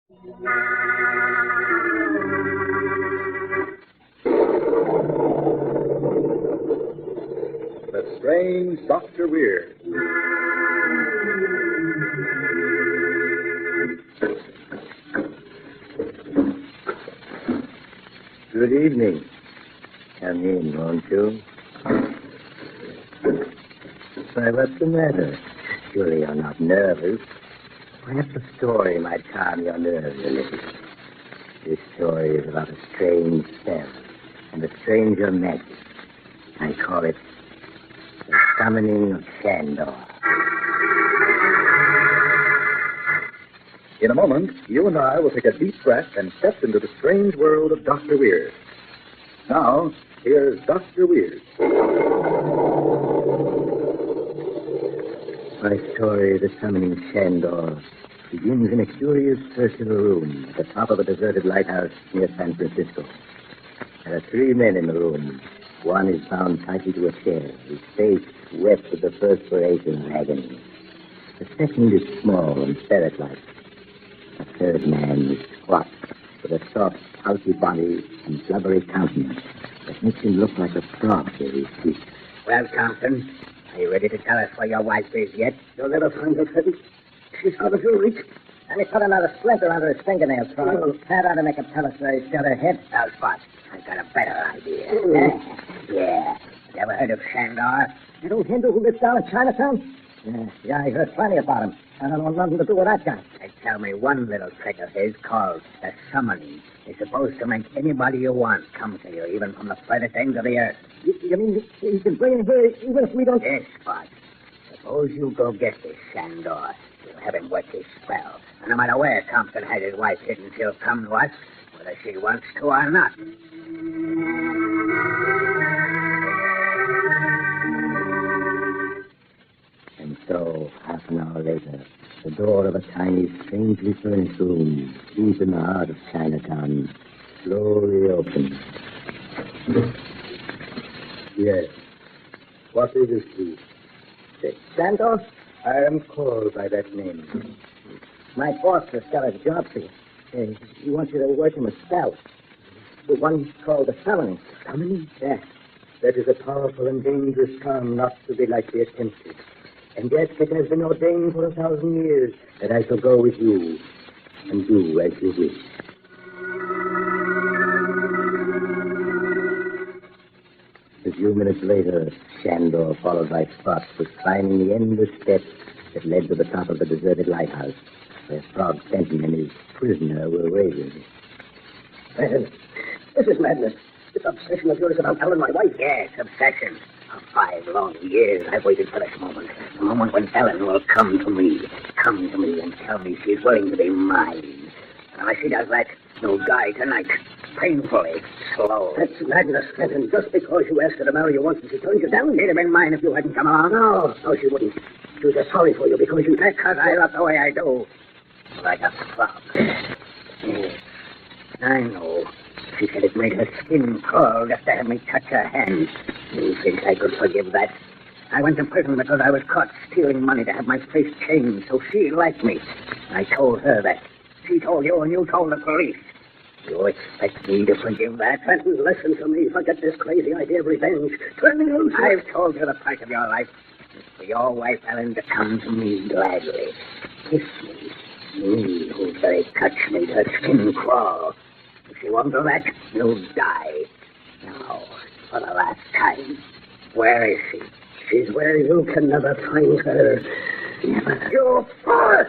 The Strange Dr. Weird. Good evening. Come in, won't you? Why, what's the matter? Surely you're not nervous. Perhaps a story might calm your nerves a little. This story is about a strange spell and a stranger magic. I call it the summoning of Chandor. In a moment, you and I will take a deep breath and step into the strange world of Dr. Weird. Now, here's Dr. Weird. My story, The Summoning of Chandor, begins in a curious circular room at the top of a deserted lighthouse near San Francisco. There are 3 men in the room. One is bound tightly to a chair, his face wet with the perspiration of agony. The second is small and ferret-like. The third man is squat, with a soft, pulpy body and blubbery countenance that makes him look like a frog with his teeth. Well, Thompson, are you ready to tell us where your wife is yet? You'll never find her, Freddy. She's out of your reach. And he put another splinter under his fingernail, Frog. That ought to make him tell us where he's got her head. Now, Spot, I've got a better idea. Yeah. You ever heard of Chandor? That old Hindu who lives down in Chinatown? Yeah, I heard plenty about him. I don't want nothing to do with that guy. They tell me one little trick of his called the summoning is supposed to make anybody you want come to you, even from the furthest ends of the earth. You mean he can bring him here even if we don't... Yes, Spot. Suppose you go get this Chandor. You'll have him work his spell. And no matter where Thompson has his wife hidden, she'll come to us, whether she wants to or not. And so, half an hour later, the door of a tiny, strangely furnished room, deep in the heart of Chinatown, slowly opened. Yes. What is it, please? Chandor? I am called by that name. My boss has got a job for you. He wants you to work him a spell. The one called the summoning. Summoning? Yeah. That is a powerful and dangerous charm not to be lightly attempted. And yet it has been ordained for 1,000 years that I shall go with you and do as you wish. A few minutes later, Chandor, followed by Spot, was climbing the endless steps that led to the top of the deserted lighthouse, where Frog Fenton and his prisoner were waiting. Man, this is madness. This obsession of yours about Ellen, my wife. Yes, obsession. For 5 long years, I've waited for this moment. The moment when Ellen will come to me and tell me she's willing to be mine. And unless she does that, she'll die tonight. Painfully, slow. That's madness, Fenton. Just because you asked her to marry you once and she turned you down. She'd have been mine if you hadn't come along. No, she wouldn't. She was just sorry for you because you... Because I love the way I do. Like a frog. Yes, I know. She said it made her skin crawl just to have me touch her hand. You think I could forgive that? I went to prison because I was caught stealing money to have my face changed, so she liked me. I told her that. She told you, and you told the police. You expect me to forgive that? Fenton, listen to me. Forget this crazy idea of revenge. Turn me loose. I've told you the price of your life. It's for your wife, Ellen, to come to me gladly. Kiss me. Me, whose very touch made her skin crawl. If she won't do that, you'll die. Now, for the last time, where is she? She's where you can never find her. Never. You fool!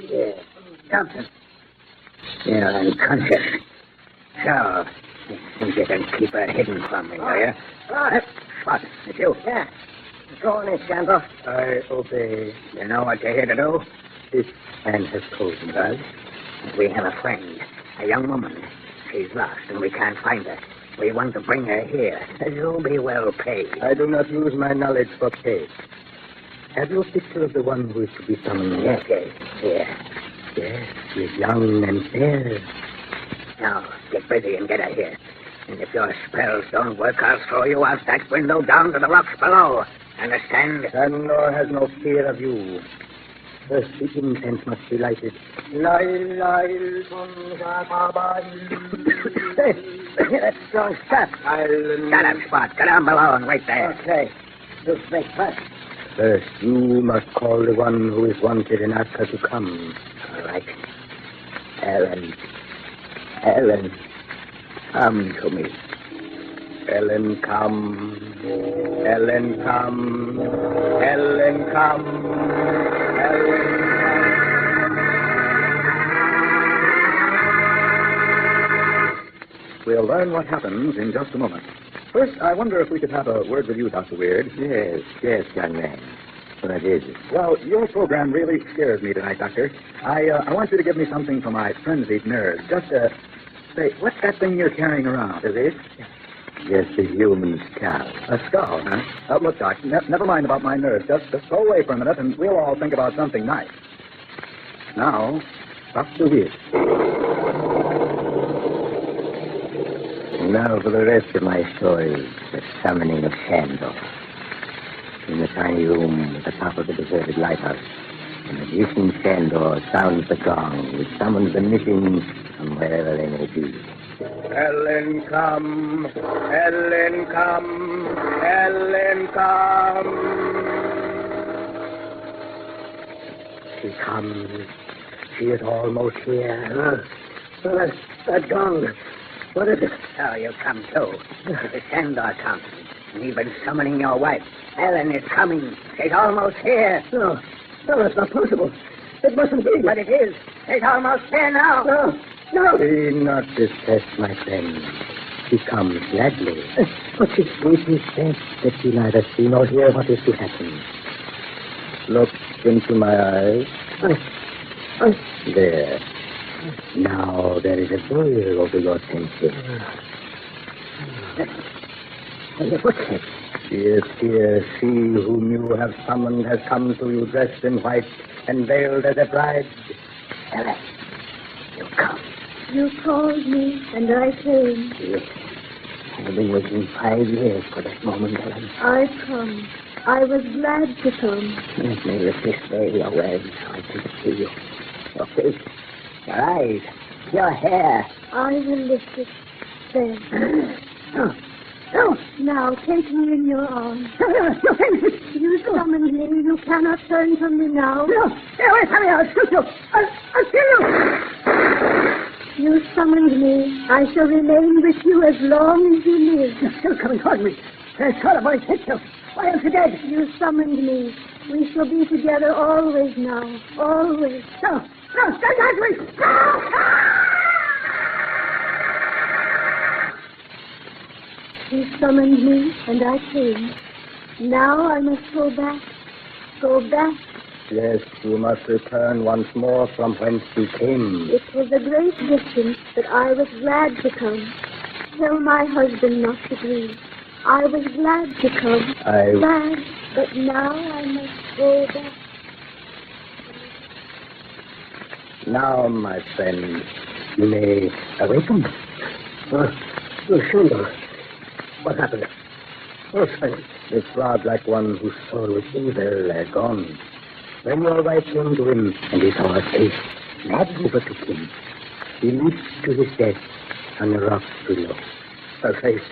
Yeah. Thompson. You're unconscious. So, you think you can keep her hidden from me, do you? What? It's you? Yeah. Go on in, Chandor. I obey. You know what you're here to do? This man has told me. Well, we have a friend, a young woman. She's lost, and we can't find her. We want to bring her here. You'll be well paid. I do not use my knowledge for pay. Have you a picture of the one who is to be summoned? Yes. Here. Yes, she is young and fair. Now, get busy and get her here. And if your spells don't work, I'll throw you out that window down to the rocks below. Understand? Chandor has no fear of you. First, the incense must be lighted. Hey, that's strong stuff. Shut up, Spot. Get down below and wait there. Okay. Let's make fast. First, you must call the one who is wanted and ask her to come. All right. Ellen. Ellen, come to me. Ellen, come. Ellen, come. Ellen, come. Ellen, come. We'll learn what happens in just a moment. First, I wonder if we could have a word with you, Dr. Weird. Yes, young man. What is it? Well, your program really scares me tonight, Doctor. I want you to give me something for my frenzied nerves. Just, say, what's that thing you're carrying around? Is it? Just a human skull. A skull, huh? Look, Doc, never mind about my nerves. Just go away for a minute, and we'll all think about something nice. Now, Dr. Weird. Now for the rest of my story, the summoning of Chandor. In the tiny room at the top of the deserted lighthouse, the magician Chandor sounds the gong which summons the missing from wherever they may be. Ellen, come. Ellen, come. Ellen, come. She comes. She is almost here. That gong. What is it? So you come too. The Chandor comes. And you've been summoning your wife. Ellen is coming. She's almost here. No, that's not possible. It mustn't be. But it is. She's almost here now. No. Be not distressed, my friend. She comes gladly. But she... It is best that she neither see nor hear what is to happen. Look into my eyes. There. Now there is a veil over your senses. What's that? Yes, dear, she whom you have summoned has come to you dressed in white and veiled as a bride. Ellen, you come. You called me, and I came. Yes. I've been waiting 5 years for this moment, Ellen. I come. I was glad to come. Let me lift this veil away so I can see you. Your face, your eyes, your hair. I will lift it. There. No. Now, take me in your arms. You summoned me. You cannot turn from me now. No. Stay away from me. I'll shoot you. I'll kill you. You summoned me. I shall remain with you as long as you live. You're still coming toward me. There's thought of my hit you. Why aren't you dead? You summoned me. We shall be together always now. Always. No, stand behind me. You summoned me, and I came. Now I must go back. Go back. Yes, you must return once more from whence you came. It was a great distance, but I was glad to come. Tell my husband not to grieve. I was glad to come. Glad, but now I must go back. Now, my friend, you may awaken. Chandor. What happened? Oh, Sven. The frog-like one whose soul was evil had gone. When your wife came to him and he saw her face, mad overtook him. He leaped to his death on the rocks below. Her face.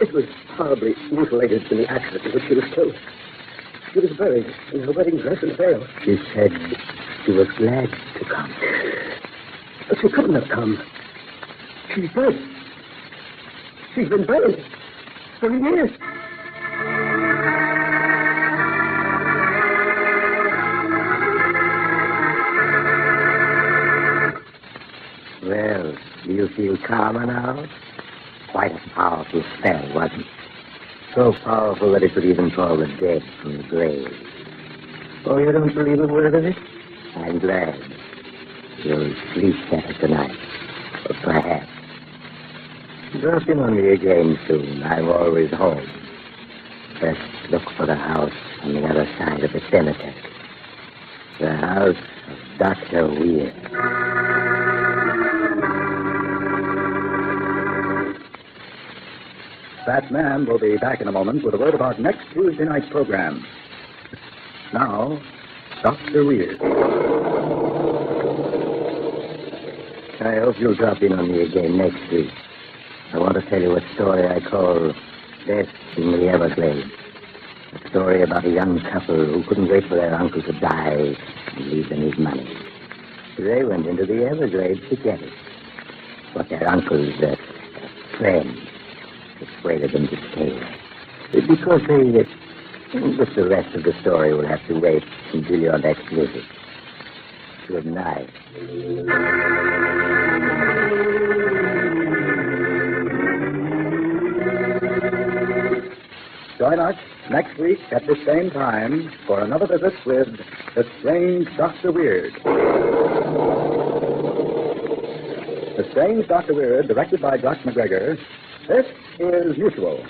It was horribly mutilated in the accident in which she was killed. She was buried in her wedding dress and veil. She said she was glad to come. But she couldn't have come. She's dead. She's been buried for years. Well, do you feel calmer now? Quite a powerful spell, wasn't it? So powerful that it could even draw the dead from the grave. Oh, you don't believe a word of it? I'm glad. You'll sleep better tonight. Or perhaps. Drop in on me again soon. I'm always home. Just look for the house on the other side of the cemetery. The house of Dr. Weir. That man will be back in a moment with a word about next Tuesday night's program. Now, Dr. Weird. I hope you'll drop in on me again next week. I want to tell you a story I call Death in the Everglades. A story about a young couple who couldn't wait for their uncle to die and leave them his money. They went into the Everglades to get it. But their uncle's friend persuaded them to stay. Because but the rest of the story will have to wait until your next visit. Good night. Join us next week at the same time for another visit with The Strange Dr. Weird. The Strange Dr. Weird, directed by Josh McGregor. This is Mutual.